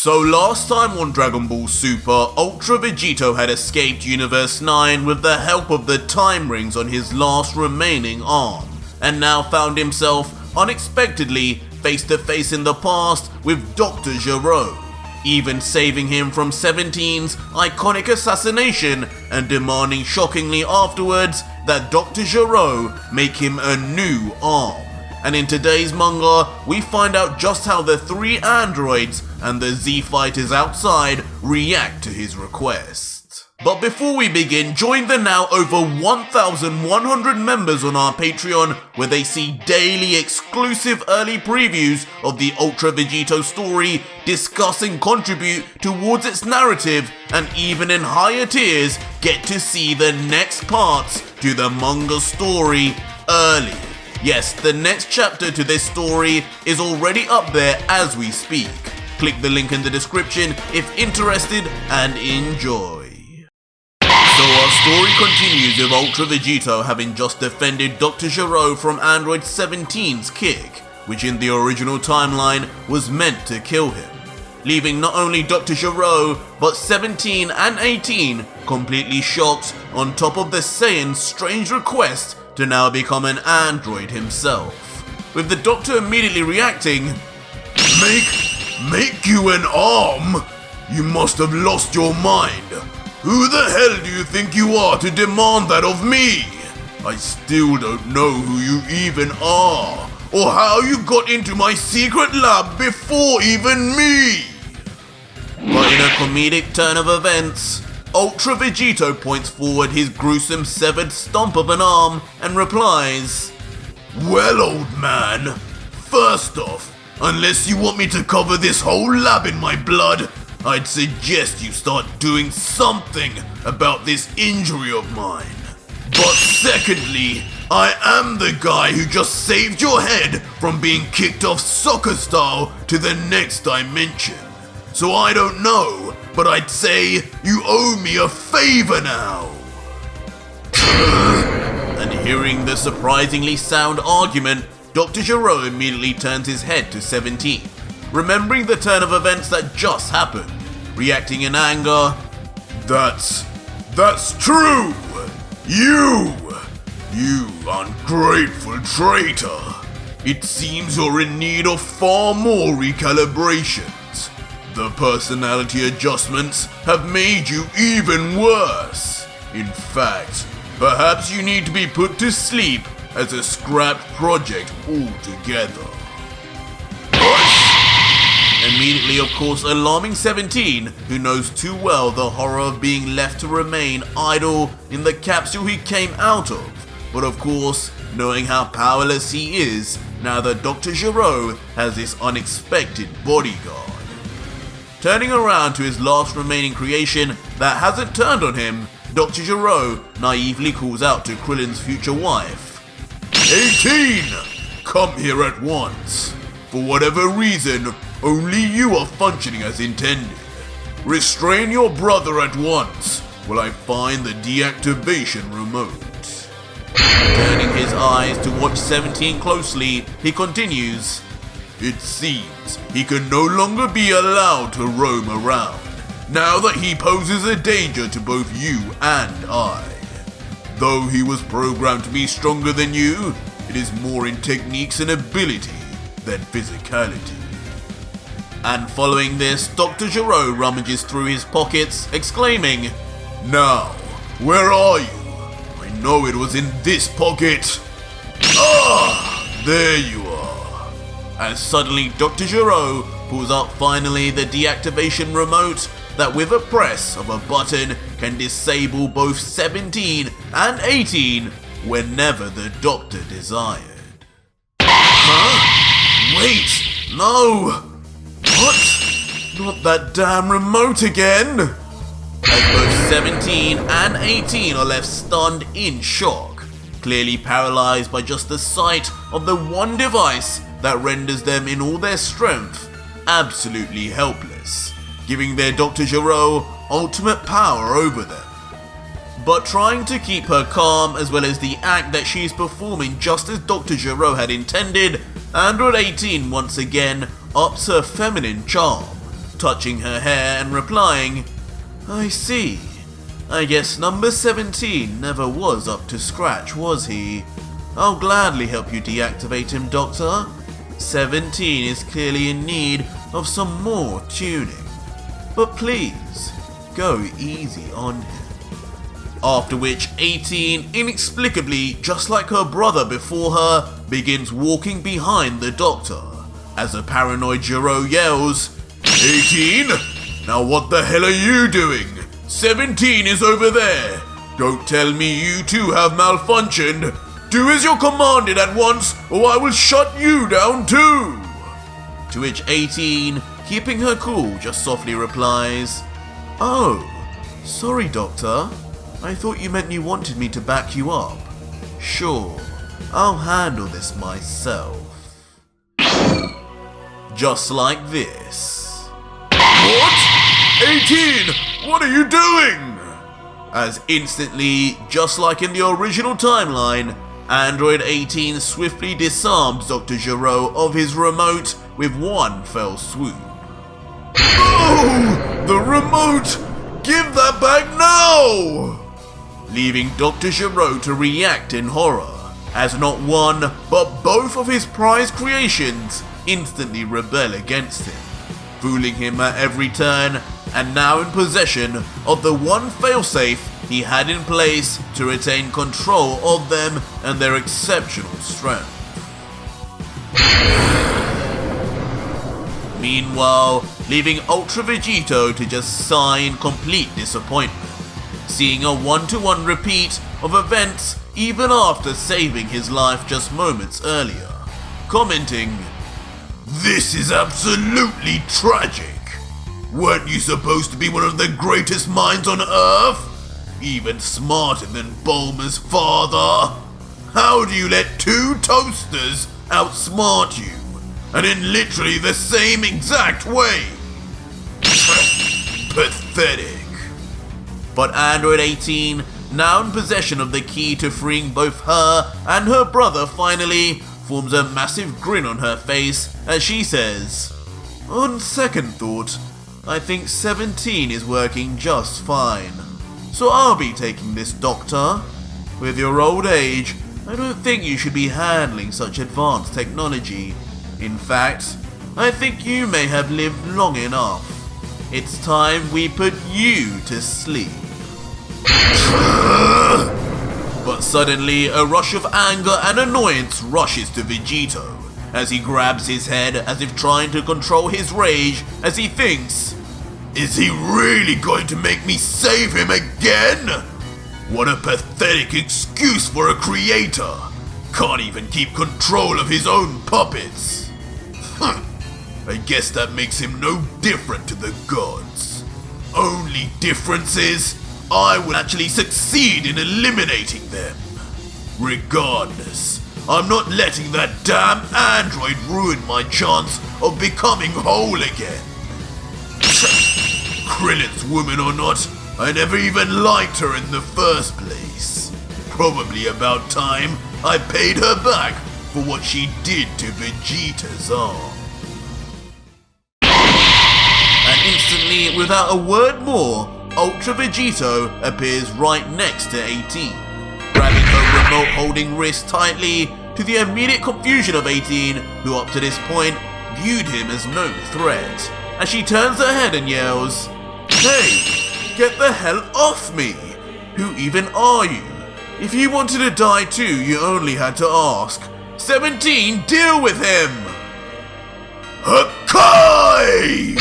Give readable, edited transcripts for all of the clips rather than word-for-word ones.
So last time on Dragon Ball Super, Ultra Vegito had escaped Universe 9 with the help of the time rings on his last remaining arm, and now found himself unexpectedly face to face in the past with Dr. Gero, even saving him from 17's iconic assassination and demanding shockingly afterwards that Dr. Gero make him a new arm. And in today's manga, we find out just how the three androids and the Z fighters outside react to his request. But before we begin, join the now over 1,100 members on our Patreon, where they see daily exclusive early previews of the Ultra Vegito story, discuss and contribute towards its narrative, and even in higher tiers, get to see the next parts to the manga story early. Yes, the next chapter to this story is already up there as we speak. Click the link in the description if interested and enjoy. So our story continues with Ultra Vegito having just defended Dr. Gero from Android 17's kick, which in the original timeline was meant to kill him, leaving not only Dr. Gero but 17 and 18 completely shocked, on top of the Saiyan's strange request to now become an android himself, with the Doctor immediately reacting, Make you an arm? You must have lost your mind. Who the hell do you think you are to demand that of me? I still don't know who you even are, or how you got into my secret lab before even me. But in a comedic turn of events, Ultra Vegito points forward his gruesome severed stump of an arm and replies, Well, old man, first off, unless you want me to cover this whole lab in my blood, I'd suggest you start doing something about this injury of mine. But secondly, I am the guy who just saved your head from being kicked off soccer style to the next dimension. So I don't know, but I'd say you owe me a favor now. And hearing the surprisingly sound argument, Dr. Gero immediately turns his head to 17, remembering the turn of events that just happened, reacting in anger. That's true! You ungrateful traitor! It seems you're in need of far more recalibrations. The personality adjustments have made you even worse. In fact, perhaps you need to be put to sleep as a scrapped project altogether. Immediately, of course, alarming 17, who knows too well the horror of being left to remain idle in the capsule he came out of, but of course, knowing how powerless he is now that Dr. Gero has this unexpected bodyguard. Turning around to his last remaining creation that hasn't turned on him, Dr. Gero naively calls out to Krillin's future wife, 18! Come here at once. For whatever reason, only you are functioning as intended. Restrain your brother at once while I find the deactivation remote. Turning his eyes to watch 17 closely, he continues, It seems he can no longer be allowed to roam around, now that he poses a danger to both you and I. Though he was programmed to be stronger than you, it is more in techniques and ability than physicality. And following this, Dr. Gero rummages through his pockets, exclaiming, Now, where are you? I know it was in this pocket. Ah, there you are. As suddenly Dr. Gero pulls out finally the deactivation remote that with a press of a button can disable both 17 and 18 whenever the Doctor desired. Huh? Wait, no! What? Not that damn remote again! As both 17 and 18 are left stunned in shock, clearly paralyzed by just the sight of the one device that renders them in all their strength absolutely helpless, giving their Dr. Gero ultimate power over them. But trying to keep her calm as well as the act that she's performing just as Dr. Gero had intended, Android 18 once again ups her feminine charm, touching her hair and replying, "I see. I guess number 17 never was up to scratch, was he? I'll gladly help you deactivate him, Doctor. 17 is clearly in need of some more tuning. But please, go easy on him." After which 18, inexplicably, just like her brother before her, begins walking behind the Doctor, as a paranoid Gero yells, "18? Now what the hell are you doing? 17 is over there. Don't tell me you two have malfunctioned. Do as you're commanded at once, or I will shut you down too." To which 18, keeping her cool, just softly replies, "Oh, sorry, Doctor. I thought you meant you wanted me to back you up. Sure, I'll handle this myself." Just like this. "What? 18, what are you doing?" As instantly, just like in the original timeline, Android 18 swiftly disarms Dr. Gero of his remote with one fell swoop. "No! The remote! Give that back now!" Leaving Dr. Gero to react in horror, as not one, but both of his prized creations instantly rebel against him, fooling him at every turn, and now in possession of the one failsafe he had in place to retain control of them and their exceptional strength. Meanwhile, leaving Ultra Vegito to just sigh in complete disappointment, seeing a one-to-one repeat of events even after saving his life just moments earlier, commenting, "This is absolutely tragic. Weren't you supposed to be one of the greatest minds on Earth? Even smarter than Bulma's father? How do you let two toasters outsmart you, and in literally the same exact way? Pathetic." But Android 18, now in possession of the key to freeing both her and her brother finally, forms a massive grin on her face as she says, "On second thought, I think 17 is working just fine. So I'll be taking this, Doctor. With your old age, I don't think you should be handling such advanced technology. In fact, I think you may have lived long enough. It's time we put you to sleep." But suddenly, a rush of anger and annoyance rushes to Vegito, as he grabs his head as if trying to control his rage as he thinks, "Is he really going to make me save him again? What a pathetic excuse for a creator. Can't even keep control of his own puppets. I guess that makes him no different to the gods. Only difference is, I will actually succeed in eliminating them. Regardless, I'm not letting that damn android ruin my chance of becoming whole again. Krillin's woman or not, I never even liked her in the first place. Probably about time I paid her back for what she did to Vegeta's arm." And instantly, without a word more, Ultra Vegito appears right next to 18, grabbing her remote-holding wrist tightly, to the immediate confusion of 18, who up to this point viewed him as no threat, as she turns her head and yells, "Hey, get the hell off me! Who even are you? If you wanted to die too, you only had to ask. 17, deal with him!" Hakai!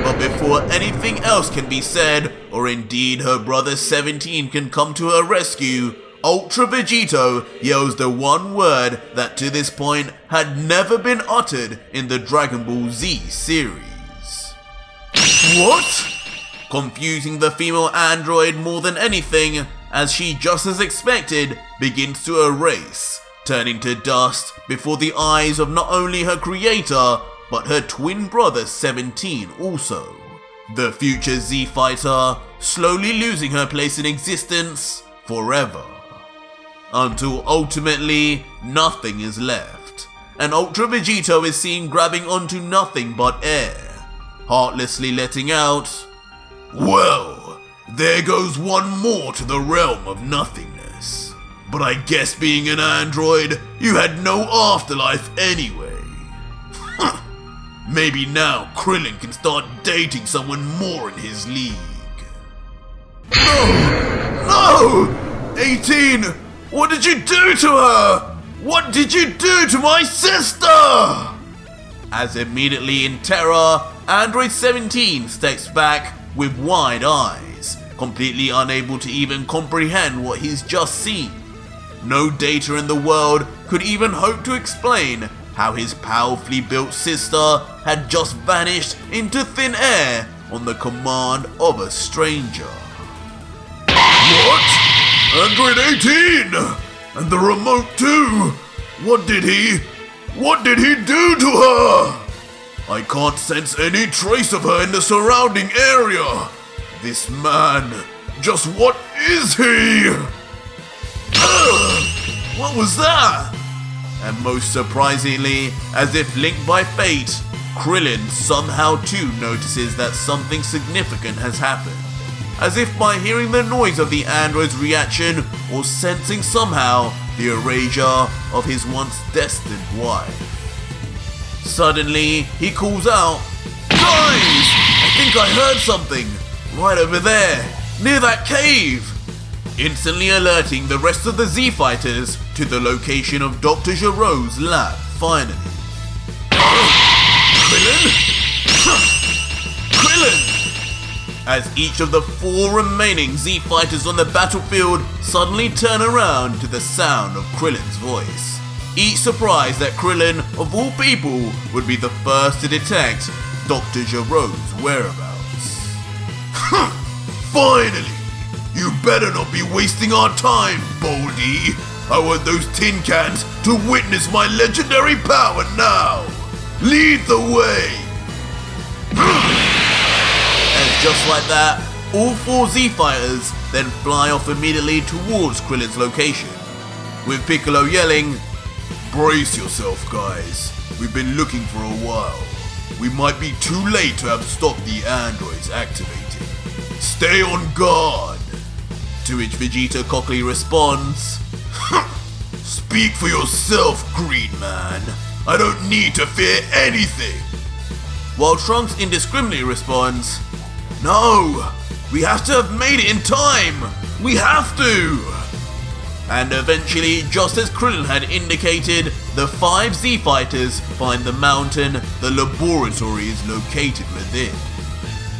But before anything else can be said, or indeed her brother 17 can come to her rescue, Ultra Vegito yells the one word that to this point had never been uttered in the Dragon Ball Z series. "What?" Confusing the female android more than anything, as she, just as expected, begins to erase, turning to dust before the eyes of not only her creator, but her twin brother 17 also. The future Z fighter slowly losing her place in existence forever. Until ultimately, nothing is left, and Ultra Vegito is seen grabbing onto nothing but air, heartlessly letting out, "Well, there goes one more to the realm of nothingness. But I guess being an android, you had no afterlife anyway. Maybe now Krillin can start dating someone more in his league." No! 18! What did you do to her? What did you do to my sister? As immediately in terror, Android 17 steps back with wide eyes, completely unable to even comprehend what he's just seen. No data in the world could even hope to explain how his powerfully built sister had just vanished into thin air on the command of a stranger. What? Android 18! And the remote too! What did he do to her? I can't sense any trace of her in the surrounding area. This man, just what is he? What was that? And most surprisingly, as if linked by fate, Krillin somehow too notices that something significant has happened. As if by hearing the noise of the android's reaction or sensing somehow the erasure of his once destined wife. Suddenly, he calls out, "Guys! I think I heard something! Right over there, near that cave!" Instantly alerting the rest of the Z-Fighters to the location of Dr. Gero's lab, finally. Krillin? Krillin! As each of the 4 remaining Z-Fighters on the battlefield suddenly turn around to the sound of Krillin's voice, each surprised that Krillin, of all people, would be the first to detect Dr. Gero's whereabouts. Finally! You better not be wasting our time, Baldy! I want those tin cans to witness my legendary power now! Lead the way! And just like that, all 4 Z-Fighters then fly off immediately towards Krillin's location, with Piccolo yelling, "Brace yourself, guys. We've been looking for a while. We might be too late to have stopped the androids activating. Stay on guard." To which Vegito cockily responds, "Speak for yourself, Green Man. I don't need to fear anything." While Trunks indiscriminately responds, "No, we have to have made it in time. We have to." And eventually, just as Krillin had indicated, the 5 Z-Fighters find the mountain the laboratory is located within.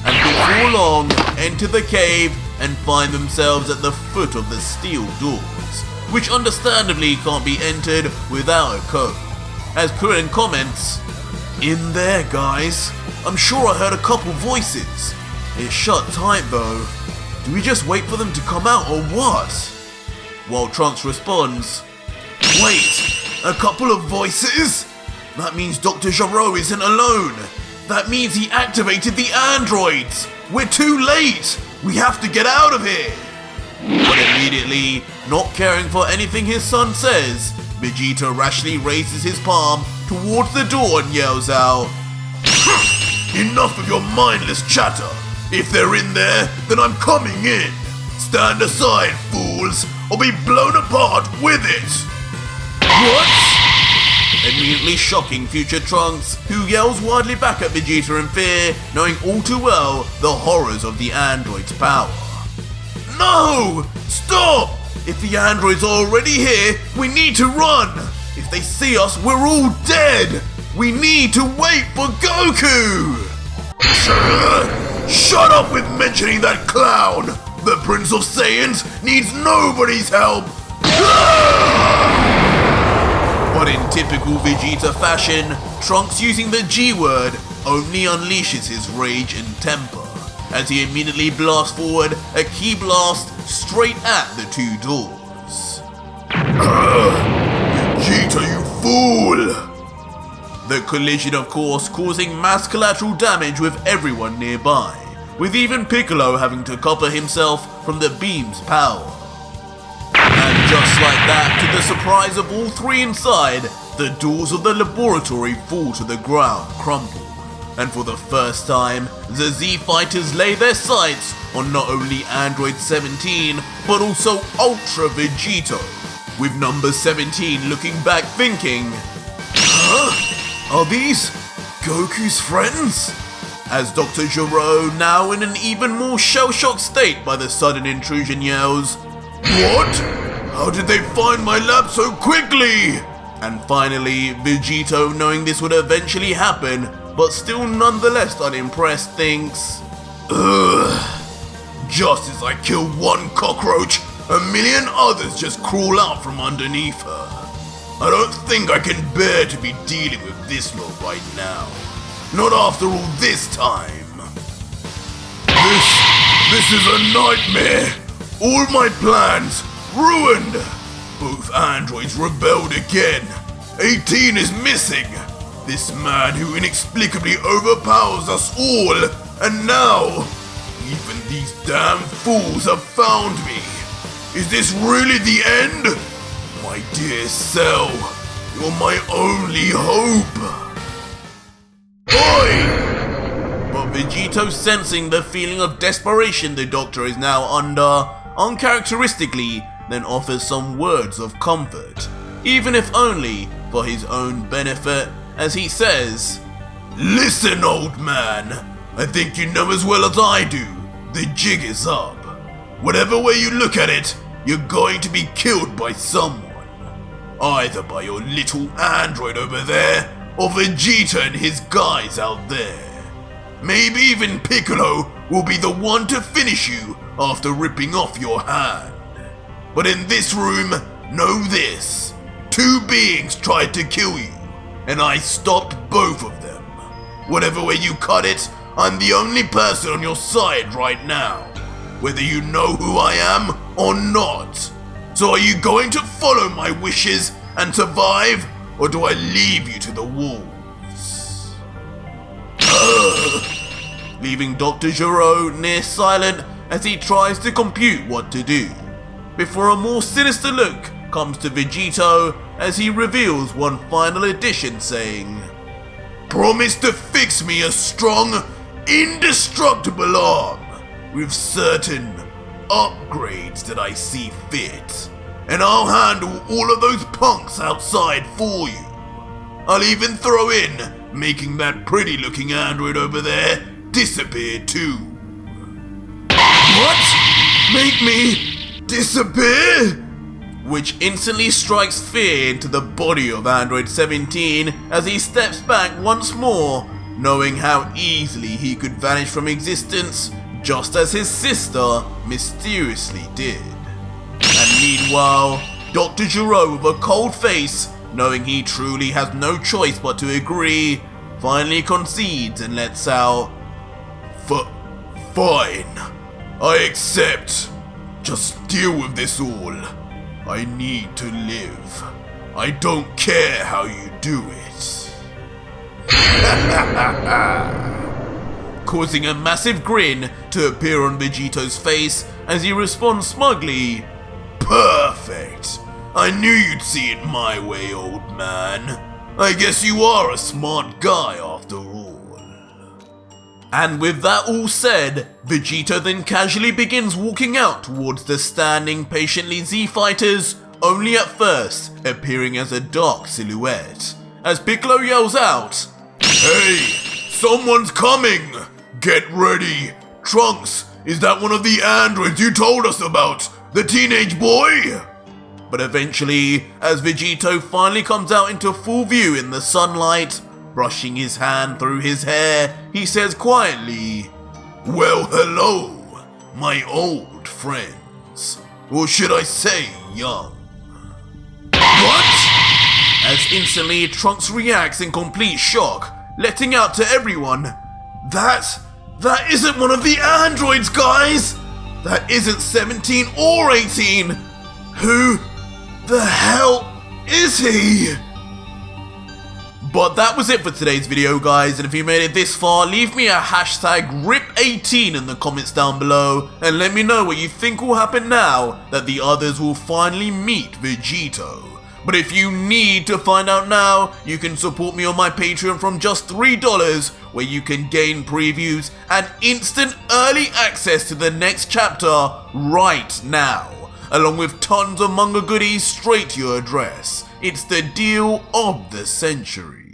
And before long, enter the cave and find themselves at the foot of the steel doors, which understandably can't be entered without a code. As Krillin comments, "In there, guys. I'm sure I heard a couple voices. It's shut tight though. Do we just wait for them to come out or what?" While Trunks responds, "Wait, a couple of voices? That means Dr. Gero isn't alone. That means he activated the androids. We're too late. We have to get out of here." But immediately, not caring for anything his son says, Vegito rashly raises his palm towards the door and yells out, "Enough of your mindless chatter. If they're in there, then I'm coming in. Stand aside, fools, or be blown apart with it." What? Immediately shocking future Trunks, who yells wildly back at Vegeta in fear, knowing all too well the horrors of the android's power. "No! Stop! If the android's are already here, we need to run! If they see us, we're all dead! We need to wait for Goku!" Shut up with mentioning that clown! The Prince of Saiyans needs nobody's help! But in typical Vegeta fashion, Trunks using the G-word only unleashes his rage and temper, as he immediately blasts forward a key blast straight at the 2 doors. Vegeta, you fool! The collision, of course, causing mass collateral damage with everyone nearby, with even Piccolo having to cover himself from the beam's power. And just like that, to the surprise of all 3 inside, the doors of the laboratory fall to the ground, crumpled, and for the first time, the Z Fighters lay their sights on not only Android 17, but also Ultra Vegito, with number 17 looking back thinking, huh? Are these Goku's friends? As Dr. Gero, now in an even more shell-shocked state by the sudden intrusion, yells, "What? How did they find my lab so quickly?" And finally, Vegito, knowing this would eventually happen, but still nonetheless unimpressed, thinks, ugh, just as I kill one cockroach, a million others just crawl out from underneath her. I don't think I can bear to be dealing with this lot right now. Not after all this time. This is a nightmare. All my plans ruined. Both androids rebelled again. 18 is missing. This man who inexplicably overpowers us all. And now, even these damn fools have found me. Is this really the end? My dear Cell, you're my only hope. Oi! But Vegito, sensing the feeling of desperation the Doctor is now under, uncharacteristically then offers some words of comfort, even if only for his own benefit, as he says, "Listen, old man, I think you know as well as I do, the jig is up. Whatever way you look at it, you're going to be killed by someone. Either by your little android over there, or Vegeta and his guys out there. Maybe even Piccolo will be the one to finish you after ripping off your hand. But in this room, know this. 2 beings tried to kill you, and I stopped both of them. Whatever way you cut it, I'm the only person on your side right now, whether you know who I am or not. So are you going to follow my wishes and survive, or do I leave you to the wolves?" Leaving Dr. Gero near silent as he tries to compute what to do, before a more sinister look comes to Vegito as he reveals one final addition, saying, "Promise to fix me a strong, indestructible arm with certain upgrades that I see fit, and I'll handle all of those punks outside for you. I'll even throw in making that pretty looking android over there disappear too." "What? Make me disappear?" Which instantly strikes fear into the body of Android 17 as he steps back once more, knowing how easily he could vanish from existence just as his sister mysteriously did. And meanwhile, Dr. Gero, with a cold face, knowing he truly has no choice but to agree, finally concedes and lets out, "Fine, I accept. Just deal with this all. I need to live. I don't care how you do it." Causing a massive grin to appear on Vegito's face as he responds smugly, "Perfect. I knew you'd see it my way, old man. I guess you are a smart guy after all." And with that all said, Vegito then casually begins walking out towards the standing patiently Z Fighters, only at first appearing as a dark silhouette, as Piccolo yells out, "Hey, someone's coming! Get ready! Trunks, is that one of the androids you told us about? The teenage boy?" But eventually, as Vegito finally comes out into full view in the sunlight, brushing his hand through his hair, he says quietly, "Well, hello, my old friends. Or should I say young?" "What?" As instantly Trunks reacts in complete shock, letting out to everyone, That isn't one of the androids, guys! That isn't 17 or 18! Who the hell is he?" But that was it for today's video, guys, and if you made it this far, leave me a hashtag RIP18 in the comments down below, and let me know what you think will happen now that the others will finally meet Vegito. But if you need to find out now, you can support me on my Patreon from just $3, where you can gain previews and instant early access to the next chapter right now, along with tons of manga goodies straight to your address. It's the deal of the century.